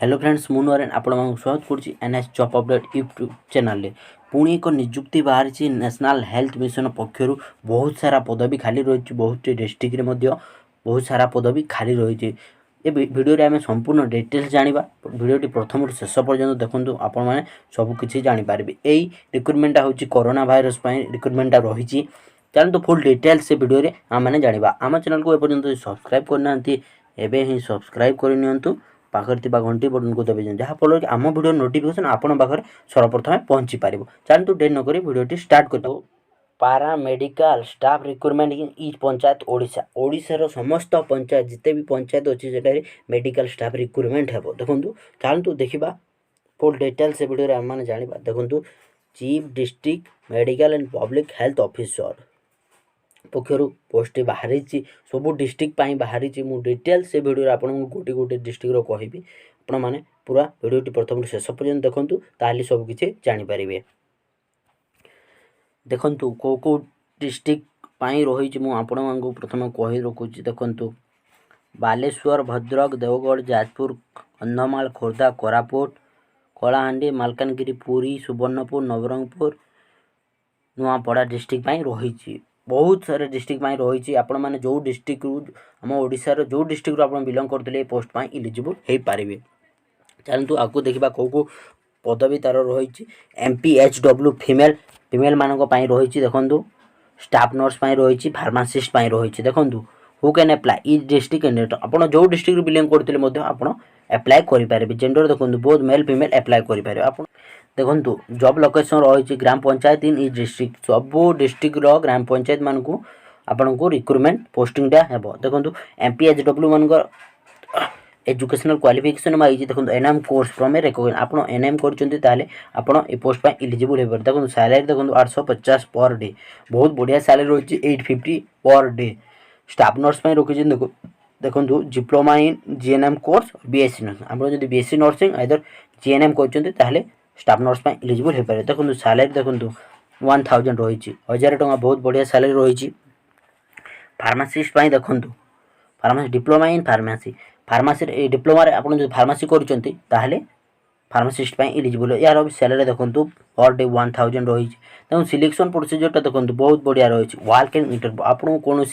Hello friends मु नरेन आपण स्वागत करुच्ची NS job update YouTube channel पुणी एक निजुक्ति बाहरी नेशनल हेल्थ मिशन पक्षर बहुत सारा पदवी खाली रही बहुत डिस्ट्रिक्ट बहुत सारा पदवी खाली रही ए वीडियो आम संपूर्ण डिटेल्स जाना वीडियोटी प्रथम शेष पर्यंत देखो आपण मैंने सबकि जापर यही रिक्रुटमेंटा हूँ कोरोना भाइरस रिक्रुटमेंटा रही चलते फुल डिटेल्स से वीडियो आम मैंने जाना आम चैनल को एपर्तंत सब्सक्राइब करना एवं ही सब्सक्राइब करनी पाखर घंटी बटन को दबे जहाँफल कि आम वीडियो नोटिफिकेशन आपण पाखे सर्वप्रथम पहुँची पार चलतु डेट नक वीडियो स्टार्ट कर paramedical staff recruitment in each panchayat Odisha ओडिशार समस्त पंचायत जिते भी पंचायत अच्छी से मेडिकल स्टाफ रिक्रुटमेंट हे देखो चलतु देखा फुल डिटेल्स से वीडियो आम मैंने जाना देखो chief district medical and public health officer पक्षर पोस्ट बाहरी सब डिस्ट्रिक्ट बाहरी मु डिटेल्स से वीडियो आपको गोटे गोटे डिस्ट्रिक्ट कहबी आपण मैंने पूरा वीडियोटी प्रथम शेष पर्यंत देखूँ ताली सबकि जापर देखु कौ कौ डिस्ट्रिक्ट रही मुझे प्रथम कही रखुच्छी देखु बालेश्वर भद्रक देवगढ़ जाजपुर कंधमाल खोर्धा कोरापुट कलाहांडी मालकानगिरी पुरी सुवर्णपुर नवरंगपुर नुआपड़ा डिस्ट्रिक्ट रही बहुत सारे डिस्ट्रिक्ट रही आपण मैंने जो डिस्ट्रिक्ट आम ओडिशार जो डिस्ट्रिक्ट आप बिलंग करते पोस्ट इलिजिबल हो पारे चलतु आपको देखा कौ कौ पदवी तार रही MPHW फीमेल फीमेल मानक रही देखु स्टाफ नर्स रही फार्मासीस्ट रही देखु हु कैन एप्लाय इ डिस्ट्रिक्ट आप जो डिस्ट्रिक्ट बिलंग करते आप एप्लाय करेंगे जेंडर देखो बोथ मेल फीमेल एप्लाय करेंगे आप देखु जॉब लोकेशन रही ग्राम पंचायत इन इ डिस्ट्रिक्ट सब डिस्ट्रिक्ट ग्राम पंचायत मान को आपण को रिक्रुटमेंट पोस्टिंगटा हे देखो MPHW मान एजुकेशनल क्वालिफिकेशन मांगी देखो ANM course from a recognize आप एनएम कर पोस्ट इलिजिबल हो पारे देखो सैलरी देखो 850 पर डे बहुत बढ़िया सैलरी रही 850 पर डे स्टाफ नर्स रखी देखो diploma in GNM course BSc nursing आप जो बीएससी नर्सिंग आइदर जीएनएम कर स्टाफ नर्स इलिजिबल हो पारे देखो सैलरी देखो 1000 रही 1000 टଙ୍କା बहुत बढ़िया सैलरी रही फार्मासीस्ट देखो pharmacy diploma in pharmacy pharmacy diploma आप फार्मासी कर फार्मासीस्ट इलिजिबल यार सैलरी देखो पर डे 1000 रही देखो सिलेक्शन प्रोसीजरटा देखो बहुत बढ़िया रही वाक इन इंटरव्यू आपको कौन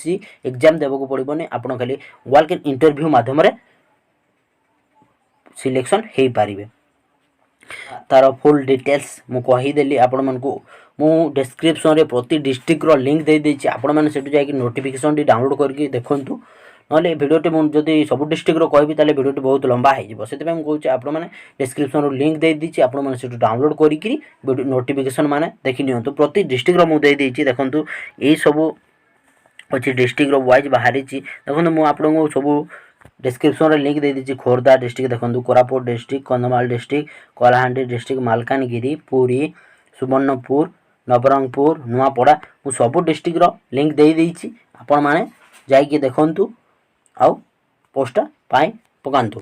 एग्जाम देवाक पड़ोनी आप खाली वाक इन इंटरव्यू मध्यम सिलेक्शन हो पारे तार फुल डिटेल्स मुझेदेली आपण मानू मु डिस्क्रिप्शन रे प्रति डिस्ट्रिक्ट लिंक दे देछि आपण माने सेटु जाई नोटिफिकेशन टी डाउनलोड करके देखंतु नले वीडियोटी मुझे सब डिस्ट्रिक्ट कहबी ताले वीडियोटी बहुत लंबा हो से कहूँ आपण मैंने डिस्क्रिप्शन लिंक दे दीजिए आपण मैंने सेटु डाउनलोड करी नोटिफिकेशन माने देखि नियंतु प्रति डिस्ट्रिक्ट मुझे देछि देखंतु यही सब अच्छी डिस्ट्रिक्ट वाइज बाहरी देखो मुझे आपको सब डिस्क्रिप्शन लिंक दे दीजिए खोर्धा डिस्ट्रिक्ट देखो Koraput district Kandhamal district Kalahandi district Malkangiri Puri Subarnapur Nabarangpur Nuapada मु सब डिस्ट्रिक्ट लिंक दे देछि आपण माने जाइए देखंतु आउ पोस्टा पाई पकांतु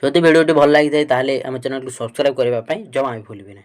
जदि वीडियोटी भल लगी थाए आम चैनल को सब्सक्राइब करने जमा भी भूलिए ना।